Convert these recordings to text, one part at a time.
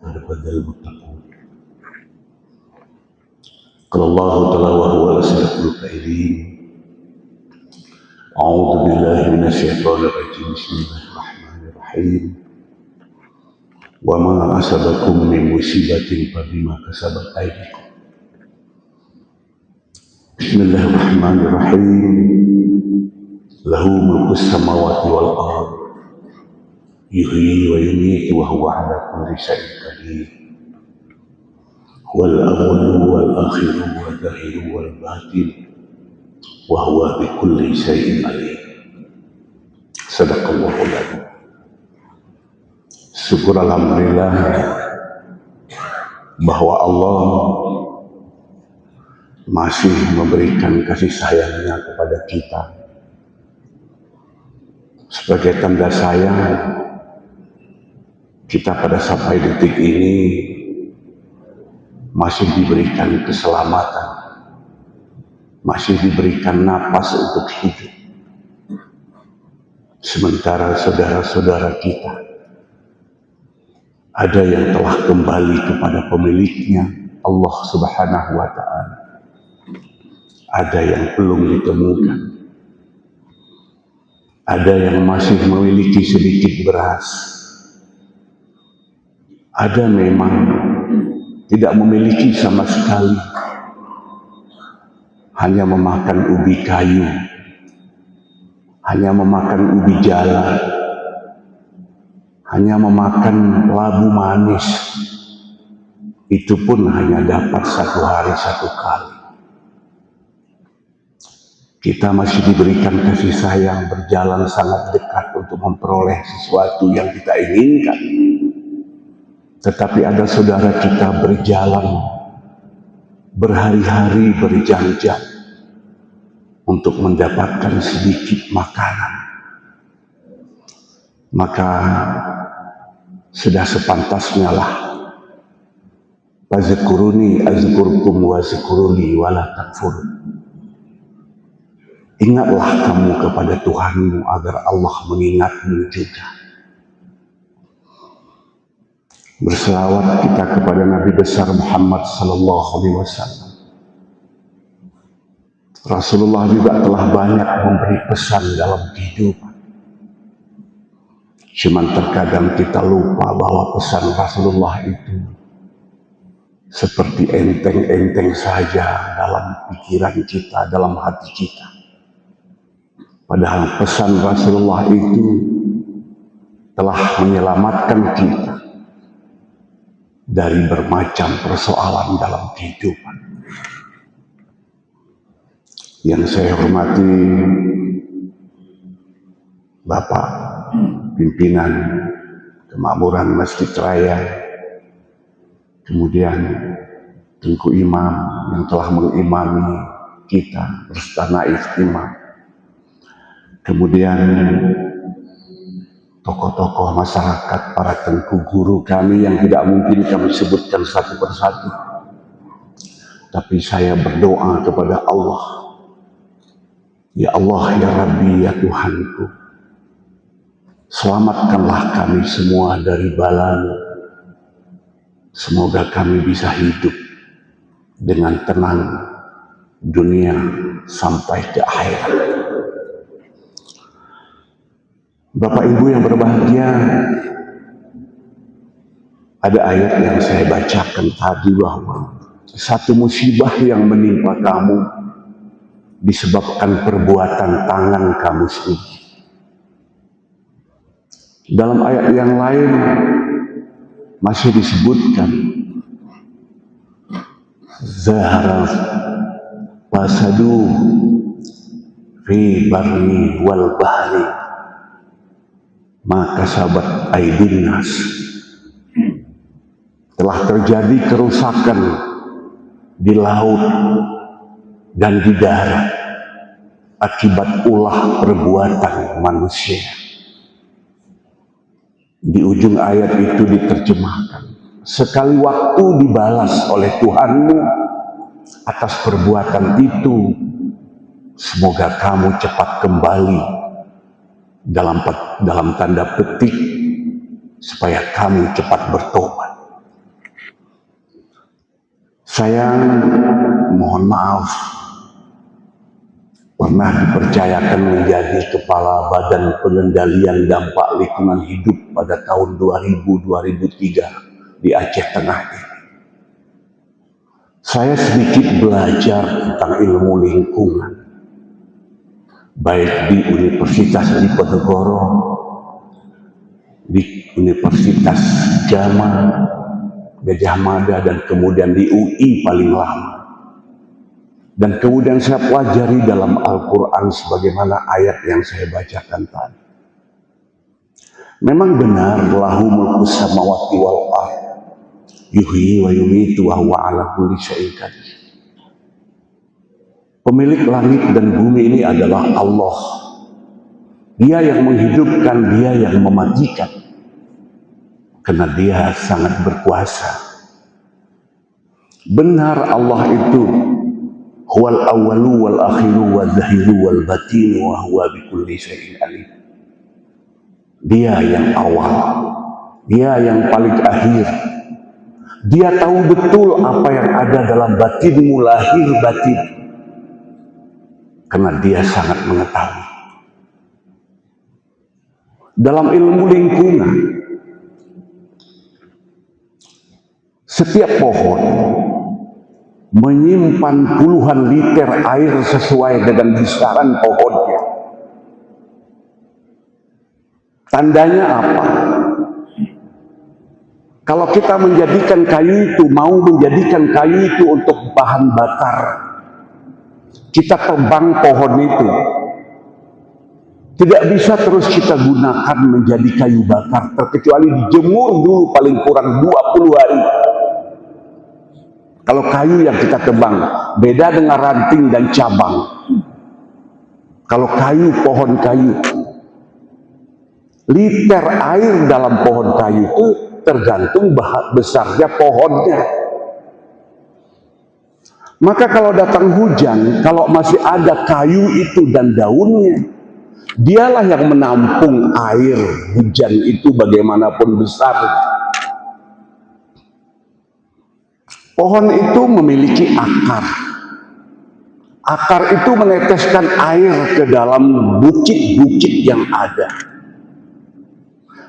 وقد فاز المتقون. قال الله تعالى وهو أصدق القائلين: أعوذ بالله من الشيطان الرجيم. بسم الله الرحمن الرحيم. وما أصابكم من مصيبة فبما كسبت أيديكم. بسم الله الرحمن الرحيم. له ملك السماوات والأرض يحيي ويميت وهو على كل شيء قدير. هو الأول والآخر والظاهر والباطن وهو بكل شيء عليم. Sadaqallahul adzim. Syukur alhamdulillah bahwa Allah masih memberikan kasih sayangnya kepada kita. Sebagai tanda sayang, kita pada sampai detik ini masih diberikan keselamatan, masih diberikan napas untuk hidup. Sementara saudara-saudara kita ada yang telah kembali kepada pemiliknya, Allah Subhanahu wa Ta'ala. Ada yang belum ditemukan. Ada yang masih memiliki sedikit beras. Ada memang tidak memiliki sama sekali, hanya memakan ubi kayu, hanya memakan ubi jalan, hanya memakan labu manis. Itu pun hanya dapat 1 hari 1 kali. Kita masih diberikan kasih sayang, berjalan sangat dekat untuk memperoleh sesuatu yang kita inginkan. Tetapi ada saudara kita berjalan berhari-hari, berjam-jam untuk mendapatkan sedikit makanan. Maka sudah sepantasnya lah, fazkuruni azkurkum wazkuruni wala takfurun. Ingatlah kamu kepada Tuhanmu agar Allah mengingatmu juga. Berselawat kita kepada Nabi besar Muhammad sallallahu alaihi wasallam. Rasulullah juga telah banyak memberi pesan dalam kehidupan. Cuman terkadang kita lupa bahwa pesan Rasulullah itu seperti enteng-enteng saja dalam pikiran kita, dalam hati kita. Padahal pesan Rasulullah itu telah menyelamatkan kita dari bermacam persoalan dalam kehidupan. Yang saya hormati Bapak pimpinan kemakmuran Masjid Raya, kemudian Tengku Imam yang telah mengimami kita berserta naib imam, kemudian tokoh-tokoh masyarakat, para tengku guru kami yang tidak mungkin kami sebutkan satu persatu. Tapi saya berdoa kepada Allah, ya Allah, ya Rabbi, ya Tuhanku, selamatkanlah kami semua dari bala. Semoga kami bisa hidup dengan tenang dunia sampai ke akhirat. Bapak Ibu yang berbahagia, ada ayat yang saya bacakan tadi bahwa satu musibah yang menimpa kamu disebabkan perbuatan tangan kamu sendiri. Dalam ayat yang lain masih disebutkan zahara fasadu fi barni wal bahri maka sahabat aidin nas. Telah terjadi kerusakan di laut dan di darat akibat ulah perbuatan manusia. Di ujung ayat itu diterjemahkan, sekali waktu dibalas oleh Tuhanmu atas perbuatan itu, semoga kamu cepat kembali dalam tanda petik supaya kamu cepat bertobat. Saya mohon maaf pernah dipercayakan menjadi Kepala Badan Pengendalian Dampak Lingkungan Hidup pada tahun 2000-2003 di Aceh Tengah ini. Saya sedikit belajar tentang ilmu lingkungan, baik di Universitas Diponegoro, di Universitas Gajah Mada, dan kemudian di UI paling lama. Dan kemudian saya pelajari dalam Al-Quran sebagaimana ayat yang saya bacakan tadi. Memang benar, lahu mulkus samawati wal ardh, yuhyi wa yumitu wa huwa ala kulli syai'in qadir. Pemilik langit dan bumi ini adalah Allah. Dia yang menghidupkan, dia yang mematikan. Karena dia sangat berkuasa. Benar, Allah itu huwal awwalu wal akhiru wal zahiru wal batinu wa huwa bikulli syai'in alim. Dia yang awal, dia yang paling akhir. Dia tahu betul apa yang ada dalam batinmu, lahir batin. Karena dia sangat mengetahui. Dalam ilmu lingkungan, setiap pohon menyimpan puluhan liter air sesuai dengan besaran pohonnya. Tandanya apa? Kalau kita menjadikan kayu itu, mau menjadikan kayu itu untuk bahan bakar, kita tebang pohon itu, tidak bisa terus kita gunakan menjadi kayu bakar, terkecuali dijemur dulu paling kurang 20 hari. Kalau kayu yang kita tebang, beda dengan ranting dan cabang. Kalau kayu, pohon kayu, liter air dalam pohon kayu itu tergantung besarnya pohonnya. Maka kalau datang hujan, kalau masih ada kayu itu dan daunnya, dialah yang menampung air hujan itu bagaimanapun besar. Pohon itu memiliki akar. Akar itu meneteskan air ke dalam bukit-bukit yang ada.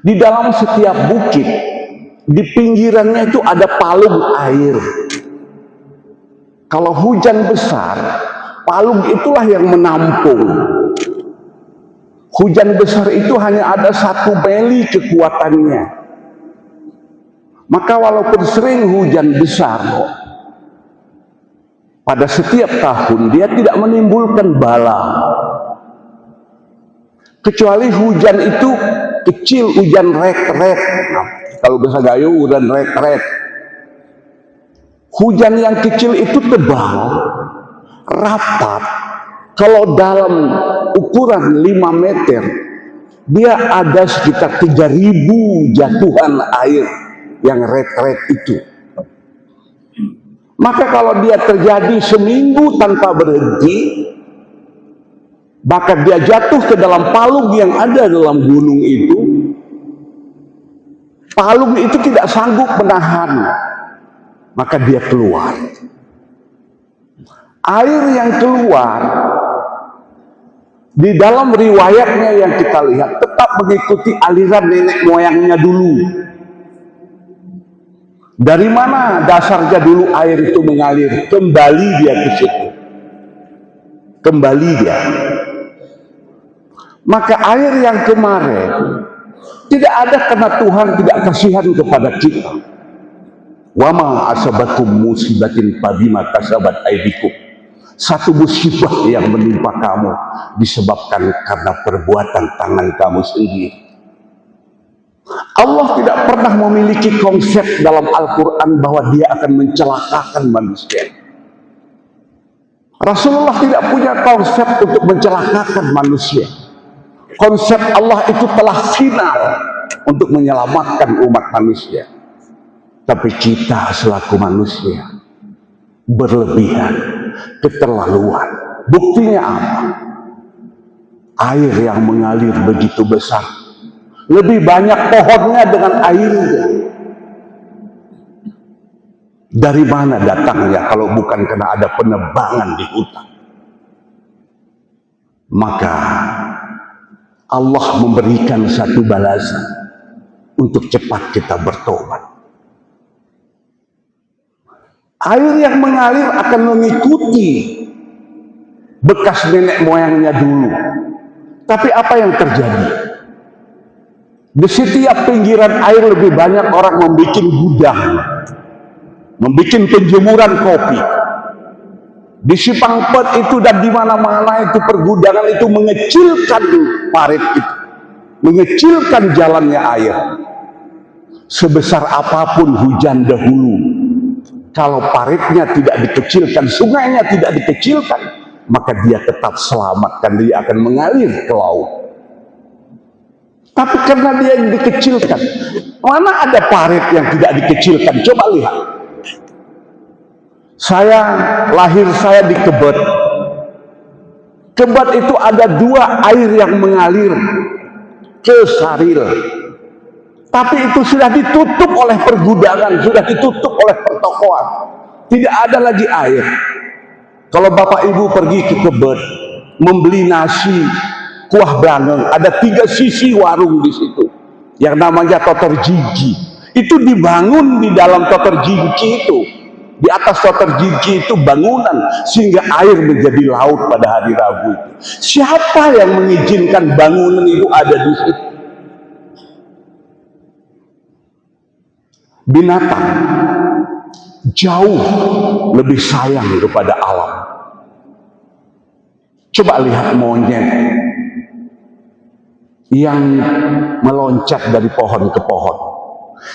Di dalam setiap bukit, di pinggirannya itu ada palung air. Kalau hujan besar, palung itulah yang menampung. Hujan besar itu hanya ada 1 mili kekuatannya. Maka walaupun sering hujan besar, pada setiap tahun dia tidak menimbulkan bala. Kecuali hujan itu kecil, hujan ret-ret. Kalau bahasa Gayo, hujan ret-ret. Hujan yang kecil itu tebal, rapat. Kalau dalam ukuran 5 meter, dia ada sekitar 3.000 jatuhan air yang ret-ret itu. Maka kalau dia terjadi seminggu tanpa berhenti, maka dia jatuh ke dalam palung yang ada dalam gunung itu. Palung itu tidak sanggup menahan, maka dia keluar. Air yang keluar di dalam riwayatnya yang kita lihat tetap mengikuti aliran nenek moyangnya dulu. Dari mana dasarnya dulu air itu mengalir? Kembali dia ke situ. Kembali dia. Maka air yang kemarin tidak ada karena Tuhan tidak kasihan kepada kita. Wa ma asabakum musibatin fabima kasabat aydikum. Satu musibah yang menimpa kamu disebabkan karena perbuatan tangan kamu sendiri. Allah tidak pernah memiliki konsep dalam Al-Quran bahwa dia akan mencelakakan manusia. Rasulullah tidak punya konsep untuk mencelakakan manusia. Konsep Allah itu telah final untuk menyelamatkan umat manusia. Tapi kita selaku manusia berlebihan, keterlaluan. Buktinya apa? Air yang mengalir begitu besar, lebih banyak pohonnya dengan airnya. Dari mana datangnya kalau bukan karena ada penebangan di hutan? Maka Allah memberikan satu balasan untuk cepat kita bertobat. Air yang mengalir akan mengikuti bekas nenek moyangnya dulu. Tapi apa yang terjadi? Di setiap pinggiran air lebih banyak orang membuat gudang, membuat penjemuran kopi. Di Sipangpet itu dan di mana-mana itu pergudangan itu mengecilkan parit itu, mengecilkan jalannya air. Sebesar apapun hujan dahulu, kalau paritnya tidak dikecilkan, sungainya tidak dikecilkan, maka dia tetap selamat dan dia akan mengalir ke laut. Tapi karena dia dikecilkan, mana ada parit yang tidak dikecilkan? Coba lihat. Lahir saya di Kebet. Kebet itu ada dua air yang mengalir ke Saril. Tapi itu sudah ditutup oleh pergudangan, sudah ditutup oleh pertokoan. Tidak ada lagi air. Kalau Bapak Ibu pergi ke Kebet, membeli nasi, kuah belangeng, ada 3 sisi warung di situ. Yang namanya Totor Jiji. Itu dibangun di dalam Totor Jiji itu. Di atas Totor Jiji itu bangunan sehingga air menjadi laut pada hari Rabu itu. Siapa yang mengizinkan bangunan itu ada di situ? Binatang jauh lebih sayang kepada alam. Coba lihat monyet yang meloncat dari pohon ke pohon.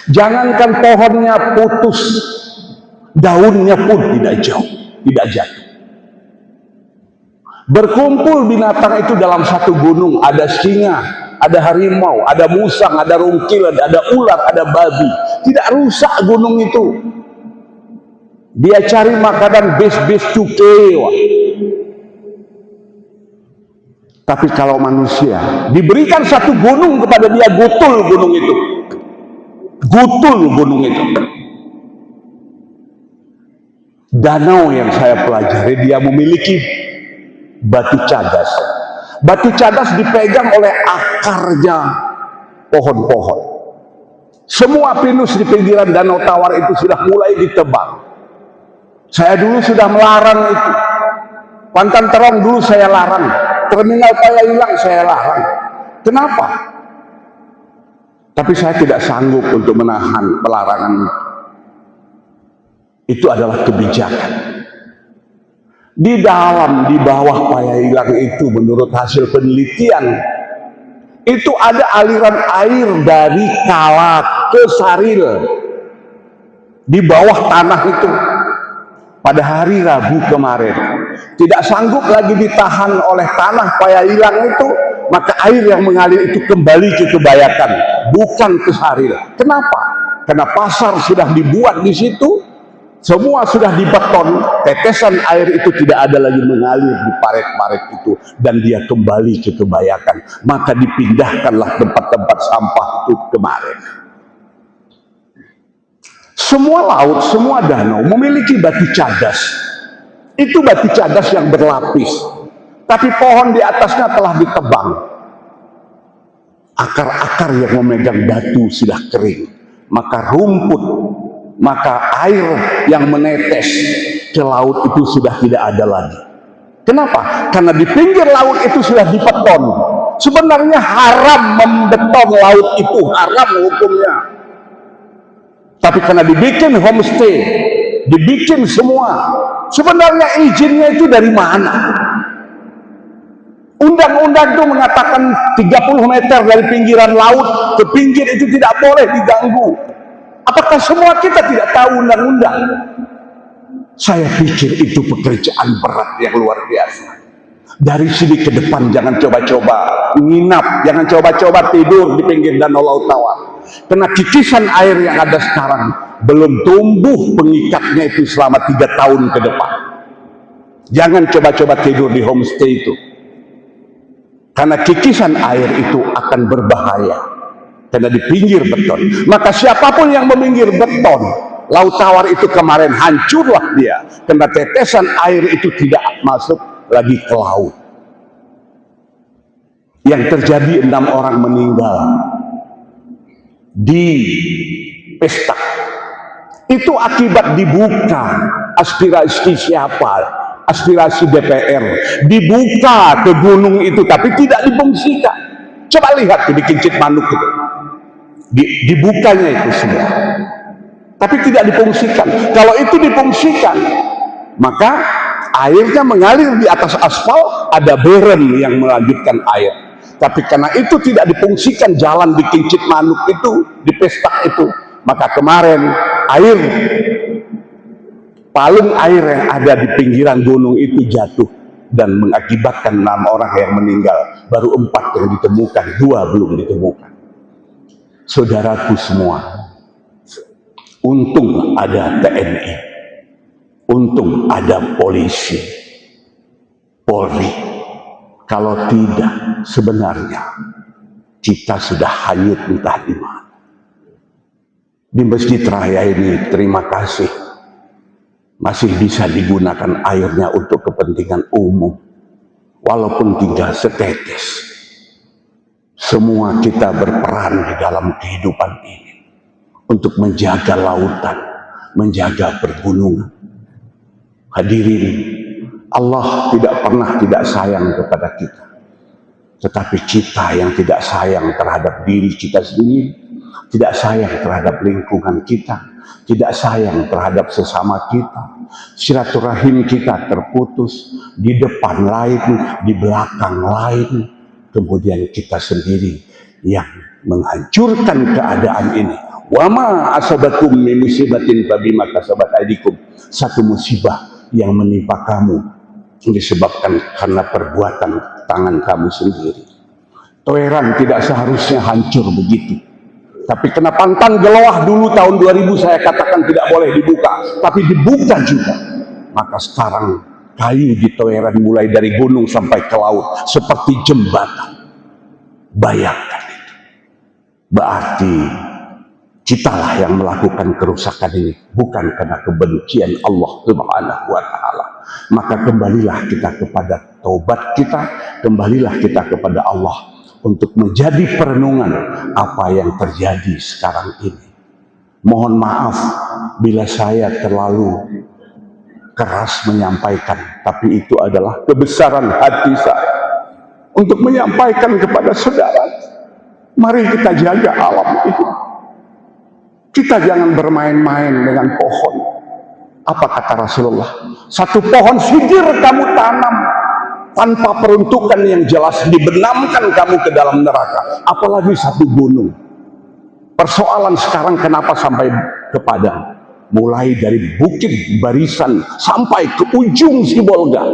Jangankan pohonnya putus, daunnya pun tidak jatuh. Berkumpul binatang itu dalam satu gunung, ada singa, ada harimau, ada musang, ada rungkilan, ada ular, ada babi. Tidak rusak gunung itu. Dia cari makanan bis-bis cukai. Tapi kalau manusia diberikan satu gunung kepada dia, gutul gunung itu. Gutul gunung itu. Danau yang saya pelajari, dia memiliki batu cadas. Batu cadas dipegang oleh akarnya pohon-pohon. Semua pinus di pinggiran Danau Tawar itu sudah mulai ditebang. Saya dulu sudah melarang itu. Pantan Terong dulu saya larang. Terminal Payahilang saya larang. Kenapa? Tapi saya tidak sanggup untuk menahan pelarangan itu. Itu adalah kebijakan. Di bawah Payahilang itu menurut hasil penelitian, itu ada aliran air dari Kala ke Saril. Di bawah tanah itu. Pada hari Rabu kemarin, tidak sanggup lagi ditahan oleh tanah Payahilang itu, maka air yang mengalir itu kembali ke Kebayakan, bukan ke Saril. Kenapa? Karena pasar sudah dibuat di situ, semua sudah dibeton, tetesan air itu tidak ada lagi mengalir di parit-parit itu, dan dia kembali ke Kebayakan. Maka dipindahkanlah tempat-tempat sampah itu kemarin. Semua laut, semua danau memiliki batu cadas. Itu batu cadas yang berlapis. Tapi pohon di atasnya telah ditebang. Akar-akar yang memegang batu sudah kering. Maka rumput, maka air yang menetes ke laut itu sudah tidak ada lagi. Kenapa? Karena di pinggir laut itu sudah dibeton. Sebenarnya haram membeton laut itu, haram hukumnya. Tapi karena dibikin homestay, dibikin semua, sebenarnya izinnya itu dari mana? Undang-undang itu mengatakan 30 meter dari pinggiran laut ke pinggir itu tidak boleh diganggu. Apakah semua kita tidak tahu undang-undang? Saya pikir itu pekerjaan berat yang luar biasa. Dari sini ke depan jangan coba-coba nginap, jangan coba-coba tidur di pinggir Danau Laut Tawar. Karena kikisan air yang ada sekarang belum tumbuh pengikatnya itu selama 3 tahun ke depan. Jangan coba-coba tidur di homestay itu. Karena kikisan air itu akan berbahaya. Karena di pinggir beton. Maka siapapun yang meminggir beton, Laut Tawar itu kemarin hancurlah dia, karena tetesan air itu tidak masuk lagi ke laut. Yang terjadi 6 orang meninggal di pesta. Itu akibat dibuka aspirasi siapa? Aspirasi DPR. Dibuka ke gunung itu, tapi tidak difungsikan. Coba lihat di Kincit Manuk itu. Dibukanya itu semua. Tapi tidak difungsikan. Kalau itu difungsikan, maka airnya mengalir di atas aspal, ada berem yang melanjutkan air. Tapi karena itu tidak difungsikan jalan di Kincit Manuk itu, di Pestak itu, maka kemarin palung air yang ada di pinggiran gunung itu jatuh dan mengakibatkan 6 orang yang meninggal. Baru 4 yang ditemukan, 2 belum ditemukan. Saudaraku semua, untung ada TNI, untung ada polisi, Polri. Kalau tidak, sebenarnya kita sudah hanyut entah di mana. Di Masjid Raya ini, terima kasih, masih bisa digunakan airnya untuk kepentingan umum, walaupun tinggal setetes. Semua kita berperan di dalam kehidupan ini untuk menjaga lautan, menjaga pergunungan. Hadirin, Allah tidak pernah tidak sayang kepada kita, tetapi kita yang tidak sayang terhadap diri kita sendiri, tidak sayang terhadap lingkungan kita, tidak sayang terhadap sesama kita. Silaturahim kita terputus, di depan lain, di belakang lain, kemudian kita sendiri yang menghancurkan keadaan ini. Wa ma asabakum min musibatin fabima kasabat aydikum. Satu musibah yang menimpa kamu disebabkan karena perbuatan tangan kamu sendiri. Toeran tidak seharusnya hancur begitu. Tapi kena pantang gelawah dulu tahun 2000 saya katakan tidak boleh dibuka, tapi dibuka juga. Maka sekarang kayu di Toeran mulai dari gunung sampai ke laut seperti jembatan. Bayangkan itu. Berarti kitalah yang melakukan kerusakan ini, bukan karena kebencian Allah Subhanahu wa Ta'ala. Maka kembalilah kita kepada taubat kita, kembalilah kita kepada Allah untuk menjadi perenungan apa yang terjadi sekarang ini. Mohon maaf bila saya terlalu keras menyampaikan, tapi itu adalah kebesaran hati saya untuk menyampaikan kepada saudara. Mari kita jaga alam itu. Kita jangan bermain-main dengan pohon. Apa kata Rasulullah? Satu pohon sigir kamu tanam tanpa peruntukan yang jelas, dibenamkan kamu ke dalam neraka. Apalagi satu gunung. Persoalan sekarang kenapa sampai ke Padang? Mulai dari Bukit Barisan sampai ke ujung Sibolga,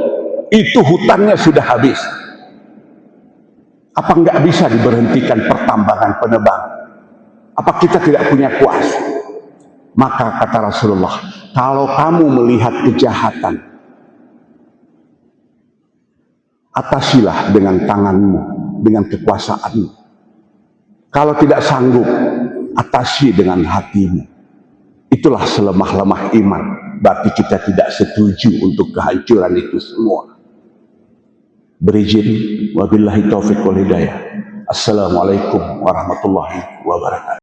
itu hutannya sudah habis. Apa nggak bisa diberhentikan pertambangan penebangan? Apa kita tidak punya kuasa? Maka kata Rasulullah, kalau kamu melihat kejahatan, atasilah dengan tanganmu, dengan kekuasaanmu. Kalau tidak sanggup, atasi dengan hatimu. Itulah selemah-lemah iman. Berarti kita tidak setuju untuk kehancuran itu semua. Berizin, wabillahi taufiq wal hidayah. Assalamualaikum warahmatullahi wabarakatuh.